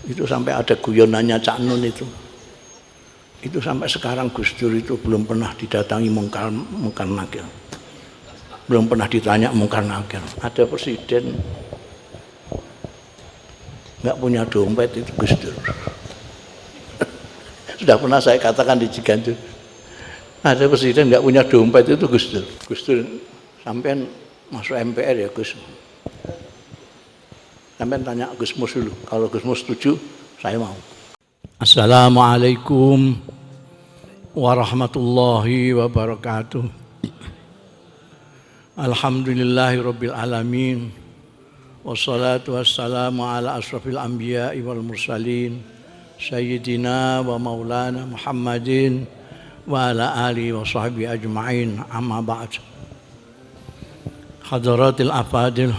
Itu sampai ada guyonannya Cak Nun itu. Itu sampai sekarang Gus Dur itu belum pernah didatangi Mungkar Nakir. Belum pernah ditanya Mungkar Nakir. Ada presiden nggak punya dompet itu Gus Dur. Sudah pernah saya katakan di Ciganjur. Ada presiden nggak punya dompet itu Gus Dur. Gus Dur sampean masuk MPR ya Gus. Sampai tanya Gus Mus dulu. Kalau Gus Mus setuju, saya mau. Assalamualaikum warahmatullahi wabarakatuh. Alhamdulillahirabbil alamin. Wassalatu wassalamu ala asrafil anbiya'i wal mursalin. Sayyidina wa maulana Muhammadin wa ala alihi wa sahbihi ajma'in. Amma ba'd. Hadaratil afadil,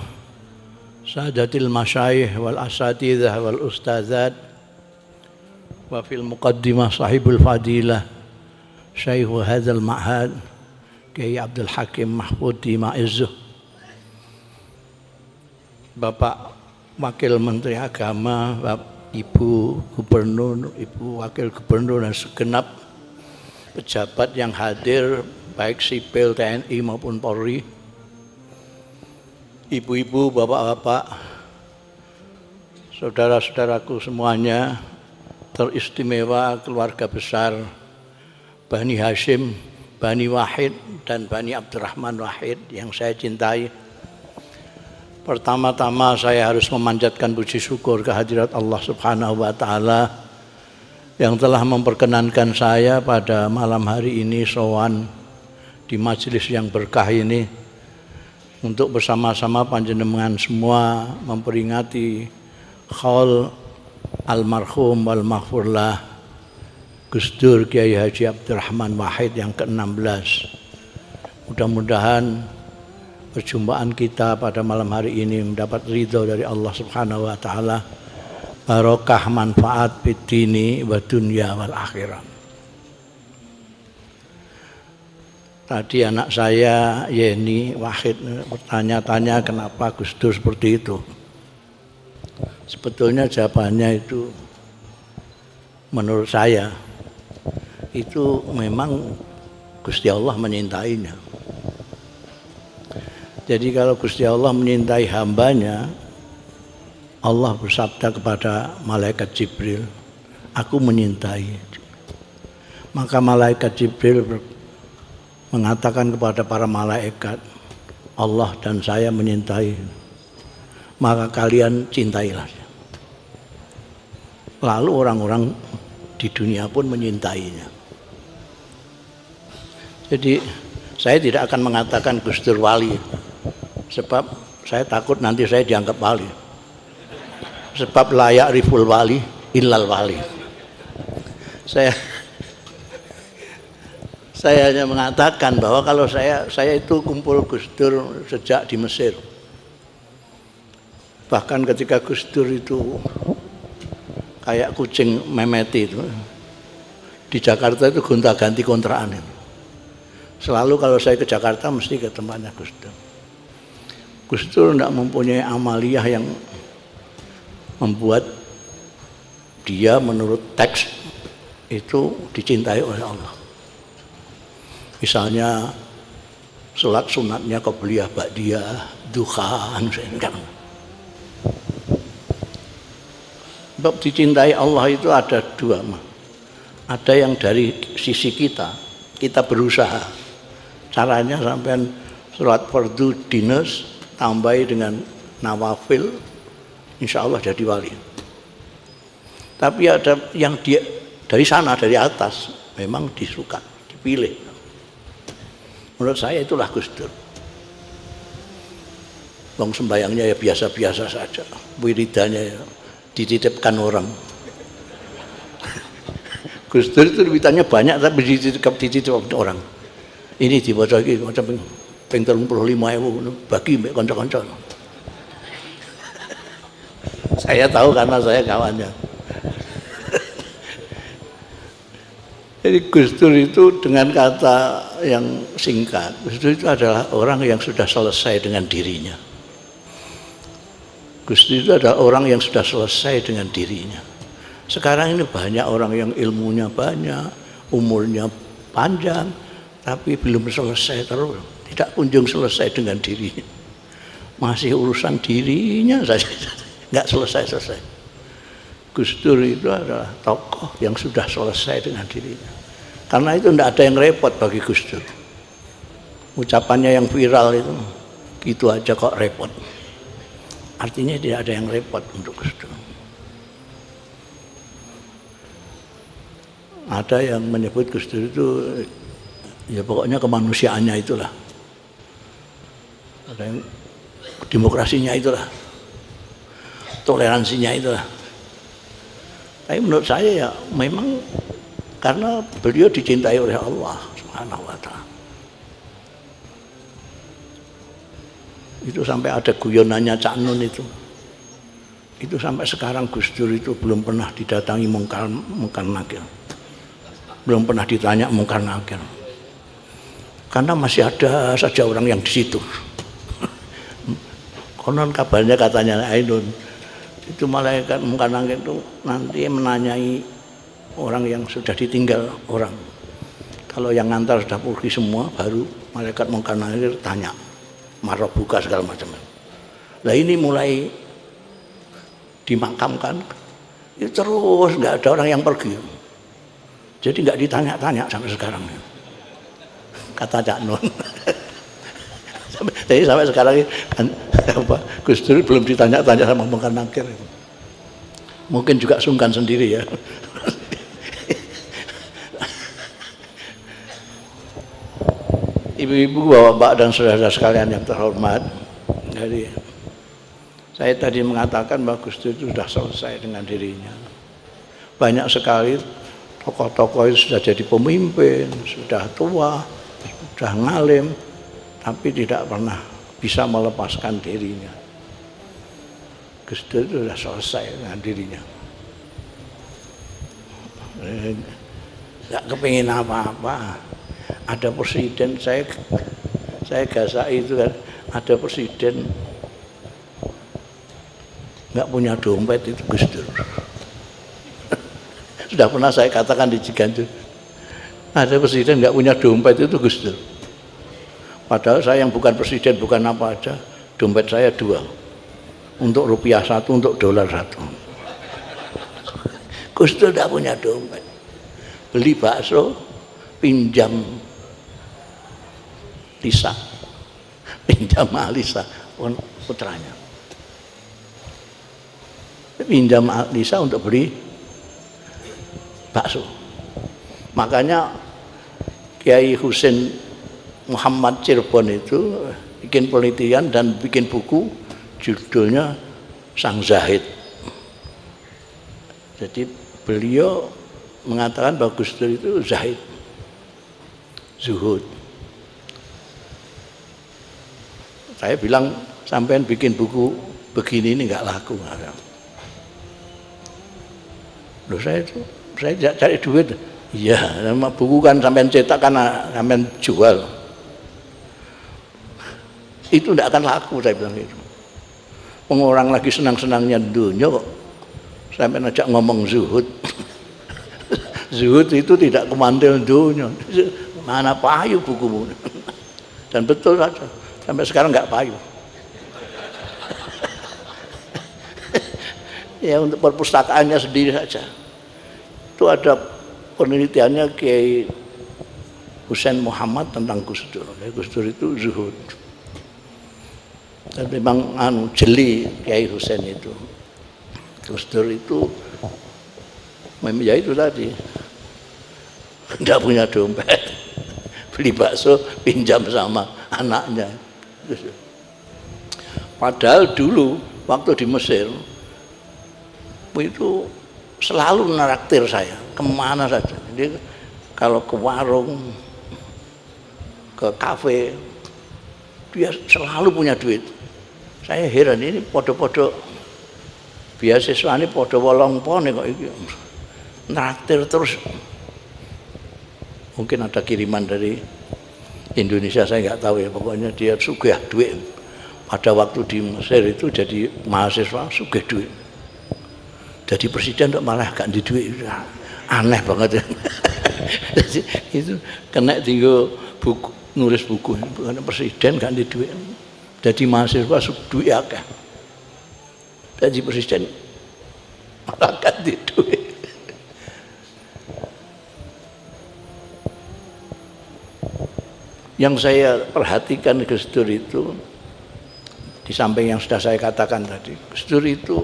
Sadatil masyayikh wal asatidzah wal ustadzat, wa fil muqaddimah sahibul fadilah Syekh hadzal ma'had Kiai Abdul Hakim Mahfud Ma'izzuh, Bapak Wakil Menteri Agama, Ibu Gubernur, Ibu Wakil Gubernur dan segenap pejabat yang hadir baik sipil TNI maupun Polri, ibu-ibu, bapak-bapak, saudara-saudaraku semuanya, teristimewa keluarga besar Bani Hashim, Bani Wahid dan Bani Abdurrahman Wahid yang saya cintai. Pertama-tama saya harus memanjatkan puji syukur kehadirat Allah Subhanahu wa taala yang telah memperkenankan saya pada malam hari ini sowan di majelis yang berkah ini untuk bersama-sama panjenengan semua memperingati Khaul almarhum wal maghfurlah Gus Dur Kiai Haji Abdurrahman Wahid yang ke-16. Mudah-mudahan perjumpaan kita pada malam hari ini mendapat ridho dari Allah Subhanahu wa taala, barokah manfaat fid dini wa dunya wal akhirah. Tadi anak saya Yeni Wahid bertanya-tanya kenapa Gus Dur seperti itu. Sebetulnya jawabannya itu menurut saya itu memang Gusti Allah menyintainya. Jadi kalau Gusti Allah menyintai hambanya, Allah bersabda kepada malaikat Jibril, aku menyintai. Maka malaikat Jibril mengatakan kepada para malaikat, Allah dan saya menyintai, maka kalian cintailah. Lalu orang-orang di dunia pun menyintainya. Jadi saya tidak akan mengatakan Gus Dur wali, sebab saya takut nanti saya dianggap wali. Sebab layak riful wali illal wali. Saya hanya mengatakan bahwa kalau saya itu kumpul Gus Dur sejak di Mesir. Bahkan ketika Gus Dur itu kayak kucing memeti itu, di Jakarta itu gonta-ganti kontrakan. Selalu kalau saya ke Jakarta mesti ke tempatnya Gus Dur. Gus Dur tidak mempunyai amaliyah yang membuat dia menurut teks itu dicintai oleh Allah. Misalnya sholat sunatnya qobliyah, ba'diyah, duha, enggak. Sebab dicintai Allah itu ada dua. Ada yang dari sisi kita berusaha. Caranya sampai sholat fardu dinus tambahi dengan nawafil, insya Allah jadi wali. Tapi ada yang dia dari sana, dari atas, memang disuka, dipilih. Menurut saya itulah Gus Dur. Wong sembayangnya ya biasa-biasa saja, wiridannya ya dititipkan orang. Gus Dur itu wiridanya banyak tapi dititip orang. Ini dibaca iki macam ping 35.000 bagi mbek kanca-kanca. Saya tahu karena saya kawannya. Jadi Gus Dur itu dengan kata yang singkat, Gus Dur itu adalah orang yang sudah selesai dengan dirinya. Gus Dur itu adalah orang yang sudah selesai dengan dirinya. Sekarang ini banyak orang yang ilmunya banyak, umurnya panjang, tapi belum selesai terus, tidak kunjung selesai dengan dirinya. Masih urusan dirinya saja, nggak selesai-selesai. Gus Dur itu adalah tokoh yang sudah selesai dengan dirinya. Karena itu tidak ada yang repot bagi Gus Dur. Ucapannya yang viral itu, gitu aja kok repot. Artinya tidak ada yang repot untuk Gus Dur. Ada yang menyebut Gus Dur itu, ya pokoknya kemanusiaannya itulah. Ada yang demokrasinya itulah, toleransinya itulah. Tapi menurut saya ya memang karena beliau dicintai oleh Allah Subhanahu wa Ta'ala. Itu sampai ada guyonannya Cak Nun itu sampai sekarang Gus Dur itu belum pernah didatangi Mungkar Nakir, belum pernah ditanya Mungkar Nakir, karena masih ada saja orang yang di situ. Konon kabarnya katanya Ainun itu malaikat Mungkar Nakir itu nanti menanyai orang yang sudah ditinggal orang. Kalau yang ngantar sudah pergi semua, baru malaikat Mungkar Nakir tanya, marah buka segala macam. Nah ini mulai dimakamkan, itu terus nggak ada orang yang pergi. Jadi nggak ditanya-tanya sampai sekarang. Kata Cak Nun. Jadi sampai sekarang kan Gus Dur belum ditanya-tanya sama Mungkar Nakir. Mungkin juga sungkan sendiri ya. Ibu-ibu, bapak-bapak dan saudara sekalian yang terhormat, jadi saya tadi mengatakan bahwa Gus Dur itu sudah selesai dengan dirinya. Banyak sekali tokoh-tokoh itu sudah jadi pemimpin, sudah tua, sudah ngalim, tapi tidak pernah bisa melepaskan dirinya. Gus Dur itu sudah selesai dengan dirinya. Nggak kepingin apa-apa. Ada presiden, saya gasai itu kan, ada presiden nggak punya dompet, itu Gus Dur. Sudah pernah saya katakan di Ciganjur, ada presiden nggak punya dompet, itu Gus Dur. Padahal saya yang bukan presiden, bukan apa aja, dompet saya 2, untuk rupiah 1, untuk dolar 1. Gus Dur nggak punya dompet, beli bakso pinjam Lisa, pinjam Alisa putranya, pinjam Lisa untuk beli bakso. Makanya Kiai Husain Muhammad Cirebon itu bikin penelitian dan bikin buku judulnya Sang Zahid. Jadi beliau mengatakan bahwa Gus Dur itu zahid, zuhud. Saya bilang, sampean bikin buku begini ini nggak laku. Loh, saya cari duit. Iya, nama buku kan sampean cetak kan sampean jual. Itu tidak akan laku, saya bilang itu. Orang lagi senang-senangnya dunia kok sampean ajak ngomong zuhud. Zuhud itu tidak kemantil dunia. Mana payu bukumu. Dan betul saja, sampai sekarang nggak payu. Ya untuk perpustakaannya sendiri saja. Itu ada penelitiannya Kiai Husain Muhammad tentang Gus Dur. Gus Dur itu zuhud. Dan memang jeli Kiai Husain itu. Gus Dur itu memang ya itu tadi, tidak punya dompet, beli bakso pinjam sama anaknya. Padahal dulu waktu di Mesir itu selalu menraktir saya kemana saja. Jadi kalau ke warung, ke kafe, dia selalu punya duit. Saya heran, ini podo-podo beasiswa ini podo wolong pone kok iki. Nraktir terus. Mungkin ada kiriman dari Indonesia, saya nggak tahu ya, pokoknya dia sugih duit. Pada waktu di Mesir itu jadi mahasiswa sugih duit. Jadi presiden kok malah gak di duit, aneh banget ya. Jadi itu kena tinggal buku, nulis buku, bukan presiden gak di duit. Jadi mahasiswa duit akeh. Jadi presiden malah gak di duit. Yang saya perhatikan Gus Dur itu, di samping yang sudah saya katakan tadi, Gus Dur itu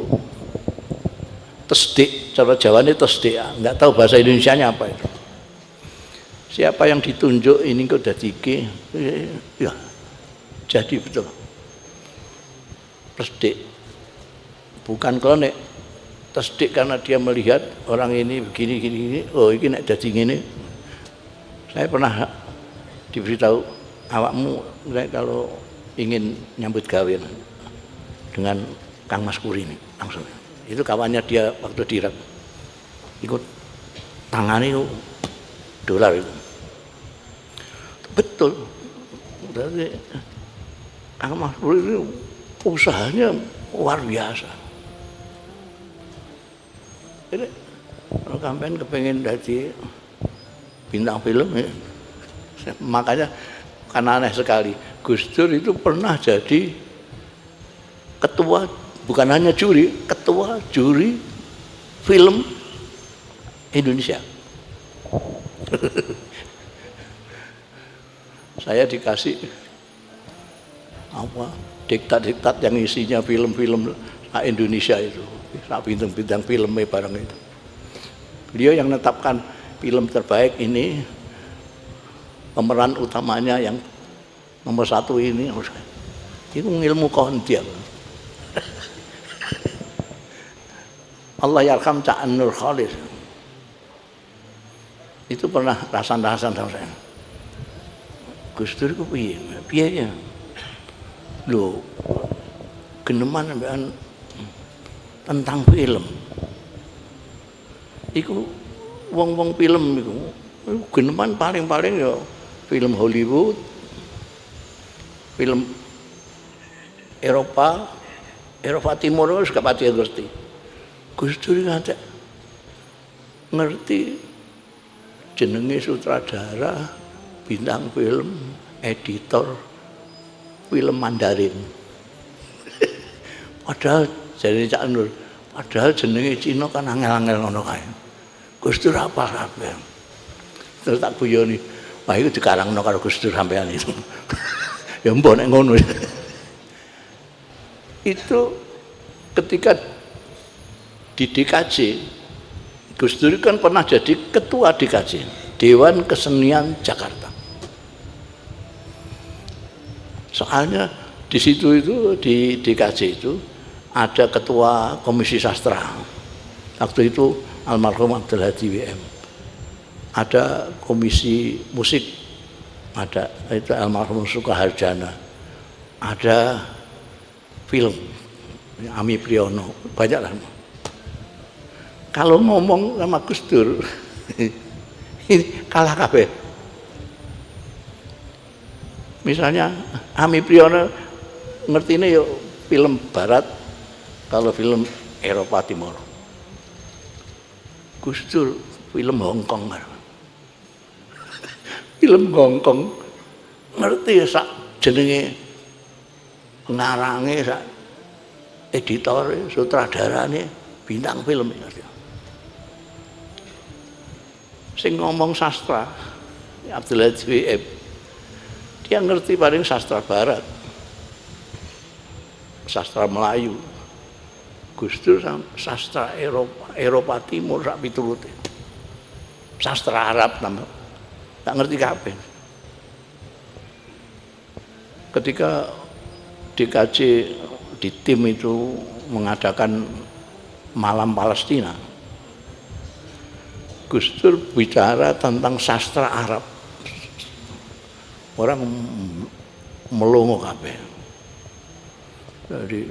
tesdik, cara Jawa ini tesdik, nggak tahu bahasa Indonesianya apa itu. Siapa yang ditunjuk ini kok jadi ya jadi betul. Tesdik, bukan klonek, tesdik karena dia melihat orang ini begini, oh ini nek jadi gini. Saya pernah diberitahu, awakmu kalau ingin nyambut gawin dengan Kang Mas Puri ini langsung. Itu kawannya dia waktu di Irak. Ikut tangani dolar itu. Betul. Berarti Kang Mas Puri ini usahanya luar biasa. Jadi kalau sampean kepengen jadi bintang film ya. Makanya karena aneh sekali, Gus Dur itu pernah jadi ketua, bukan hanya juri, ketua juri film Indonesia. Saya dikasih apa diktat-diktat yang isinya film-film Indonesia itu, bintang-bintang filmnya barang itu. Beliau yang menetapkan film terbaik ini, pemeran utamanya yang nomor 1 ini, itu ilmu kondial. Allah yarham Cak Nur Khalis. Itu pernah rasan-rasan sama saya. Gus Dur itu piye ya? Loh, geneman tentang film. Iku wong-wong film iku geneman paling-paling ya film Hollywood, film Eropa Timur wis gak pati ngerti. Gus Dur ngajak ngerti jenenge sutradara, bintang film, editor film Mandarin. Padahal jadi Cak Nur, padahal jenenge Cina kan angel-angel ngono kae. Gus Dur apa kabeh. Terus tak guyoni, wah itu dikarangno karo Gus Dur sampean itu. Ya mbok nek ngono. Itu ketika di DKJ, Gus Dur kan pernah jadi ketua DKJ, Dewan Kesenian Jakarta. Soalnya di situ itu di DKJ itu ada ketua komisi sastra. Waktu itu almarhum Abdul Hadi WM. Ada komisi musik, ada itu almarhum Sukaharjana. Ada film Ami Priyono, banyak lah. Kalau ngomong sama Gus Dur ini kalah kabeh. Misalnya Ami Priyono ngertine yo film barat, kalau film Eropa Timur. Gus Dur film Hongkong. Film Hongkong ngerti sak jenenge pengarange, sak editore, sutradarane, bintang film ngerti. Sing ngomong sastra Abdul Hadi WM, dia ngerti paling sastra barat, sastra Melayu. Gus Dur sastra Eropa Timur sak piturute. Sastra Arab nama, tak ngerti kabeh. Ketika DKJ di tim itu mengadakan Malam Palestina, Gus Dur bicara tentang sastra Arab. Orang melongo kabeh. Jadi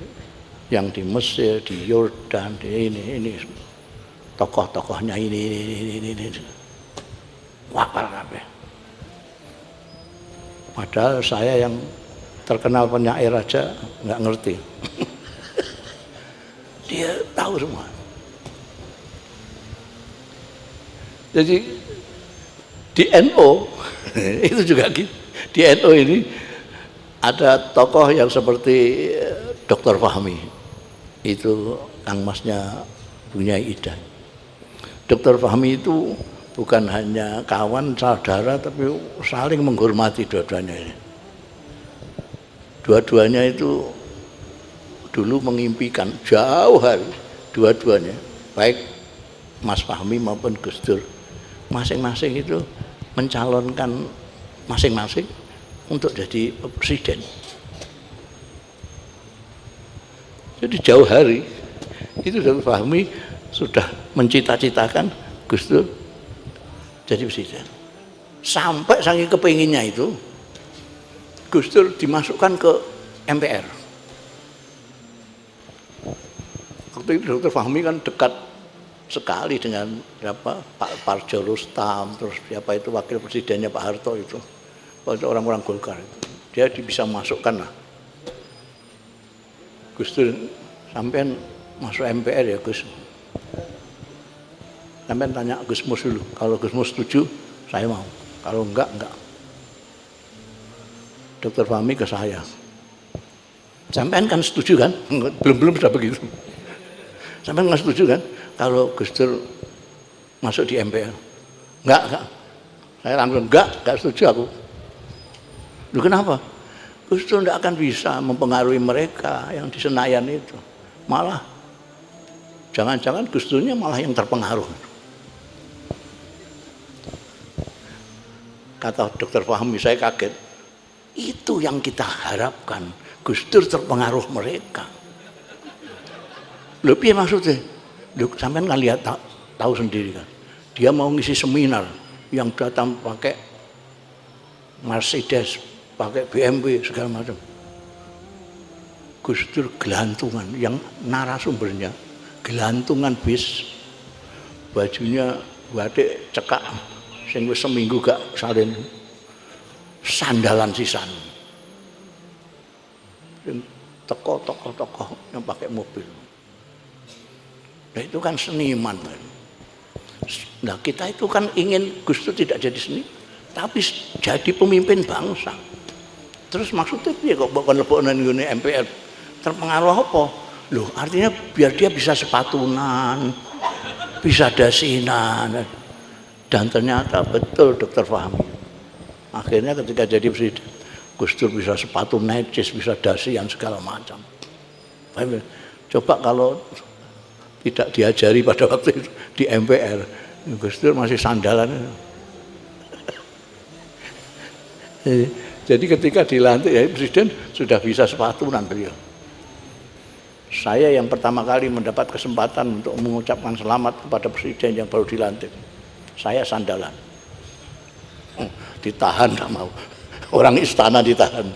yang di Mesir, di Yordan, di ini tokoh-tokohnya ini. Wapal kabeh. Padahal saya yang terkenal penyair aja nggak ngerti. Dia tahu semua. Jadi di NU itu juga gitu. Di NU ini ada tokoh yang seperti Dr. Fahmi, itu Kang Masnya Bunyai Ida. Dr. Fahmi itu bukan hanya kawan, saudara, tapi saling menghormati dua-duanya ini. Dua-duanya itu dulu mengimpikan jauh hari, dua-duanya, baik Mas Fahmi maupun Gus Dur, masing-masing itu mencalonkan masing-masing untuk jadi presiden. Jadi jauh hari itu Dr. Fahmi sudah mencita-citakan Gus Dur jadi presiden. Sampai saking kepinginnya itu Gus Dur dimasukkan ke MPR. Waktu itu Dr. Fahmi kan dekat sekali dengan Pak Parjo Rustam, terus siapa itu wakil presidennya Pak Harto itu, orang-orang Golkar itu. Dia bisa masukkan lah. Gus Dur, sampean masuk MPR ya Gus. Sampean tanya Gus Mus dulu. Kalau Gus Mus setuju, saya mau. Kalau enggak. Dr. Fahmi ke saya. Sampean kan setuju kan? Belum sudah begitu. Sampean nggak setuju kan? Kalau Gus Dur masuk di MPR. Enggak. Saya langsung enggak setuju aku. Loh kenapa? Gus Dur tidak akan bisa mempengaruhi mereka yang di Senayan itu. Malah, jangan-jangan Gus Durnya malah yang terpengaruh. Kata Dr. Fahmi, saya kaget. Itu yang kita harapkan. Gus Dur terpengaruh mereka. Loh, piye maksudnya? Loh, sampean kan lihat tahu sendiri kan. Dia mau ngisi seminar yang datang pakai Mercedes, pakai BMW segala macam. Gus Dur gelantungan, yang narasumbernya gelantungan bis, bajunya batik cekak, sing wis seminggu gak salin, sandalan sisan. Tokoh yang pakai mobil. Nah itu kan seniman. Nah kita itu kan ingin Gus Dur tidak jadi seni, tapi jadi pemimpin bangsa. Terus maksudnya ya kok bukan lebonan ngene MPR terpengaruh apa? Loh artinya biar dia bisa sepatunan, bisa dasinan. Dan ternyata betul Dr. Fahmi. Akhirnya ketika jadi presiden, Gus Dur bisa sepatu necis, bisa dasian segala macam. Coba kalau tidak diajari pada waktu itu di MPR, Gus Dur masih sandalan. Jadi ketika dilantik ya presiden sudah bisa sepatunan beliau. Saya yang pertama kali mendapat kesempatan untuk mengucapkan selamat kepada presiden yang baru dilantik. Saya sandalan. Ditahan tak mau. Orang istana ditahan.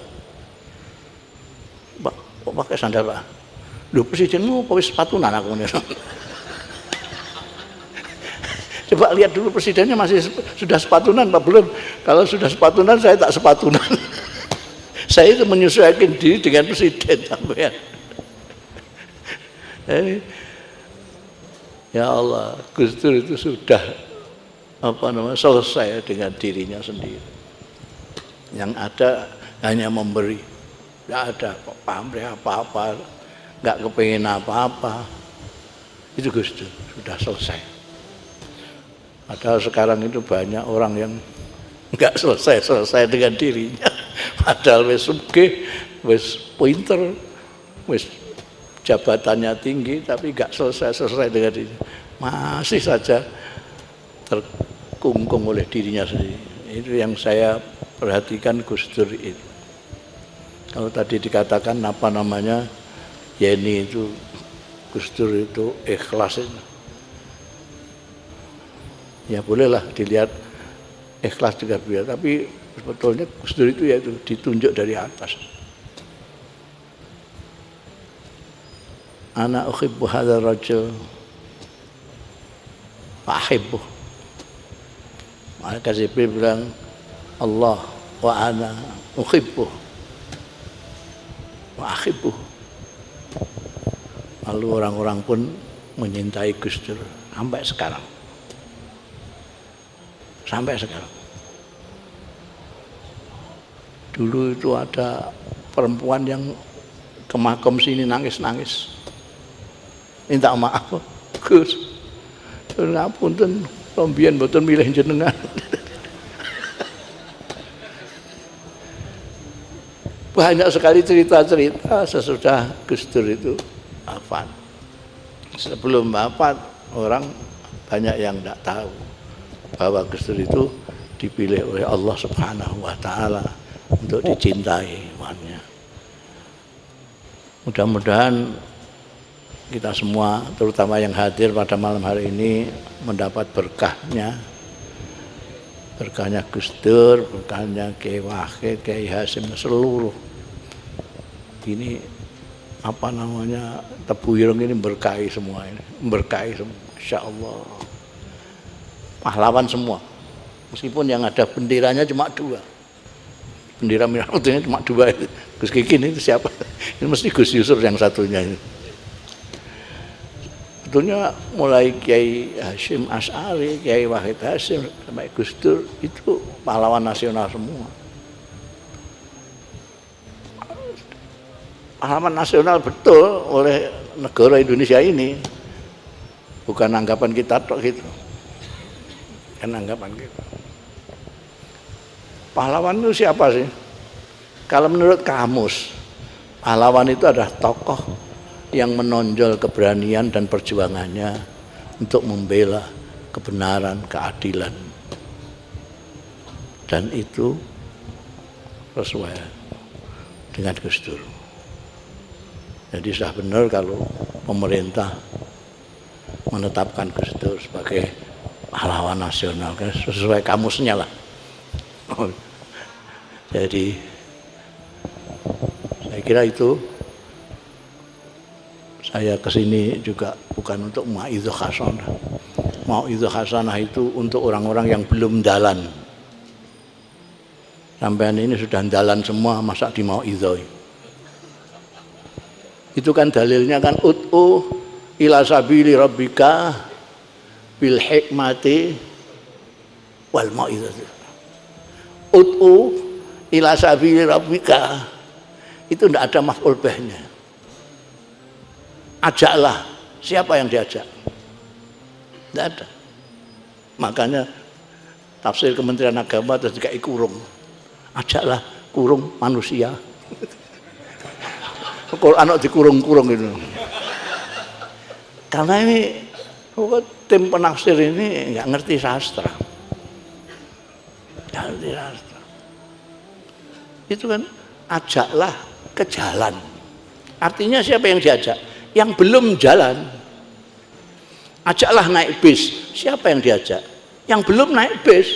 Kok pakai sandal Pak? Loh presidenmu kok sepatunan aku nih. Coba lihat dulu presidennya masih sudah sepatunan Pak belum. Kalau sudah sepatunan saya tak sepatunan. Saya itu menyesuaikan diri dengan presiden sampean. Ya Allah, Gus Dur itu sudah selesai dengan dirinya sendiri. Yang ada hanya memberi, nggak ada pamrih apa-apa, nggak kepengen apa-apa. Itu Gus Dur sudah selesai. Padahal sekarang itu banyak orang yang nggak selesai dengan dirinya. Padahal wis sugih, wis pinter, wis jabatannya tinggi, tapi nggak selesai dengan dirinya. Masih saja terkungkung oleh dirinya sendiri. Itu yang saya perhatikan Gus Dur itu. Kalau tadi dikatakan apa namanya, Yeni itu Gus Dur itu ikhlas itu. Ya bolehlah dilihat ikhlas juga biar, tapi sebetulnya Gus Dur itu yaitu ditunjuk dari atas. Ana uhibbu hadzal rajul wa ahibbu. Maka Jibril bilang Allah wa ana uhibbu wa ahibbu. Lalu orang-orang pun menyintai Gus Dur sampai sekarang. sampai sekarang. Dulu itu ada perempuan yang ke makam sini nangis-nangis, minta maaf, Gus, ngapunten, rombian mboten milih jenengan. Banyak sekali cerita-cerita sesudah Gus Dur itu wafat. Sebelum wafat orang banyak yang tidak tahu bahwa Gus Dur itu dipilih oleh Allah Subhanahu wa taala untuk dicintai umatnya. Mudah-mudahan kita semua, terutama yang hadir pada malam hari ini, mendapat berkahnya Gus Dur, berkahnya Kiai Wahid, Kiai Hasim, seluruh ini apa namanya Tebu Ireng ini berkahi semua ini, berkahi semua, Insya Allah pahlawan semua, meskipun yang ada benderanya cuma 2, bendera merah putihnya cuma 2 itu. Gus Kikin itu siapa? Ini mesti Gus Yusuf yang satunya ini. Sebetulnya mulai Kiai Hasyim Asy'ari, Kiai Wahid Hasyim sampai Gus Dur itu pahlawan nasional semua. Pahlawan nasional betul oleh negara Indonesia ini. Bukan anggapan kita tok gitu. Kan anggapan kita. Pahlawan itu siapa sih? Kalau menurut kamus, pahlawan itu adalah tokoh yang menonjol keberanian dan perjuangannya untuk membela kebenaran, keadilan. Dan itu sesuai dengan Gus Dur. Jadi sudah benar kalau pemerintah menetapkan Gus Dur sebagai pahlawan nasional, kan sesuai kamusnya lah. Jadi saya kira itu, saya kesini juga bukan untuk mau'izah hasanah. Mau'izah hasanah itu untuk orang-orang yang belum dalan. Sampean ini sudah dalan semua, masa di mau'izah? Itu kan dalilnya kan ud'u ila sabili rabbika bil hikmati wal mau'izati. Ud'u ila sabili rabbika itu tidak ada maf'ul bihnya. Ajaklah, siapa yang diajak? Tidak ada. Makanya tafsir Kementerian Agama terus dikai kurung. Ajaklah kurung manusia. Quran dikurung-kurung itu. Karena ini tim penafsir ini nggak ngerti sastra. Nggak ngerti sastra. Itu kan ajaklah ke jalan. Artinya siapa yang diajak? Yang belum jalan. Ajaklah naik bis. Siapa yang diajak? Yang belum naik bis.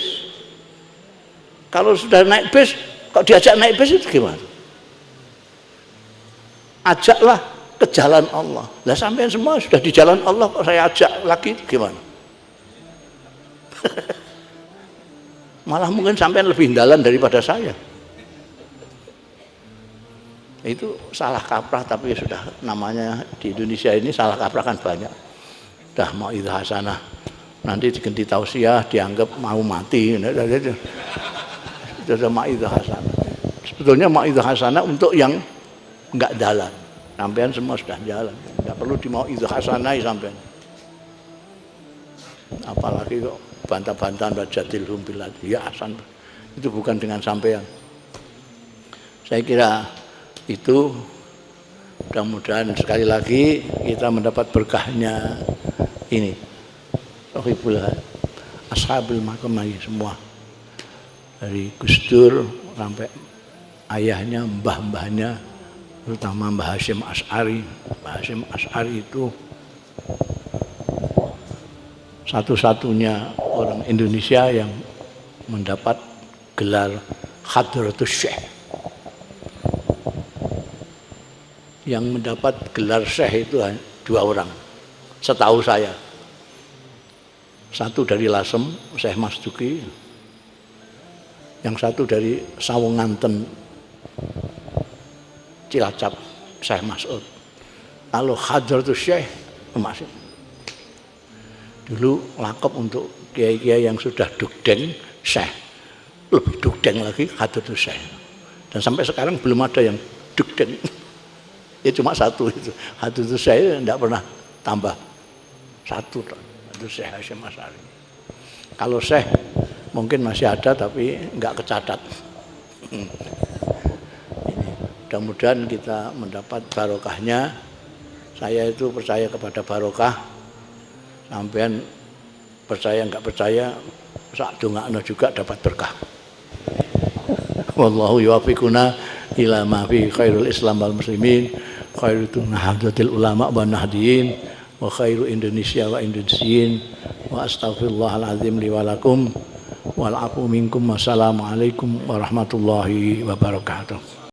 Kalau sudah naik bis, kok diajak naik bis itu gimana? Ajaklah ke jalan Allah. Lah sampean semua sudah di jalan Allah, kok saya ajak lagi gimana? Malah mungkin sampean lebih dalan daripada saya. Itu salah kaprah, tapi sudah namanya di Indonesia ini salah kaprah kan banyak. Dah mau'izah hasanah, nanti diganti tausiah dianggap mau mati. Itu sudah mau'izah hasanah. Sebetulnya mau'izah hasanah untuk yang enggak jalan. Sampean semua sudah jalan, enggak perlu di mau'izah hasanah sampean. Apalagi kok bantah-bantahan wajadilhum billati ya hasan. Itu bukan dengan sampean. Saya kira itu, mudah-mudahan sekali lagi kita mendapat berkahnya ini. Sohibul ashabil makamai semua, dari Gus Dur sampai ayahnya, mbah-mbahnya, terutama Mbah Hasyim Asy'ari. Mbah Hasyim Asy'ari itu satu-satunya orang Indonesia yang mendapat gelar Hadratus Syekh. Yang mendapat gelar Syekh itu 2 orang, setahu saya. Satu dari Lasem, Syekh Masduki. Yang satu dari Sawunganten, Cilacap, Syekh Mas'ud. Lalu Hadratus Syekh masih. Dulu lakop untuk kiai-kiai yang sudah dugdeng, syekh. Lebih dugdeng lagi Hadratus Syekh. Dan sampai sekarang belum ada yang dugdeng. Ya cuma satu itu. Hadratus Syekh tidak pernah tambah. Satu. Hadratus Syekh Hasyim Asy'ari. Kalau syekh mungkin masih ada tapi enggak kecatat. Mudah-mudahan kita mendapat barokahnya. Saya itu percaya kepada barokah. Sampean percaya enggak percaya, sak dongakno juga dapat berkah. Wallahu yuwaffiquna ila ma fi khairul Islam wal muslimin, khairu nahdlatil ulama wa nahdiyin, wa khairu Indonesia wa Indonesiin, wa astaghfirullahal azim li wa lakum wal afu minkum. Wassalamualaikum warahmatullahi wabarakatuh.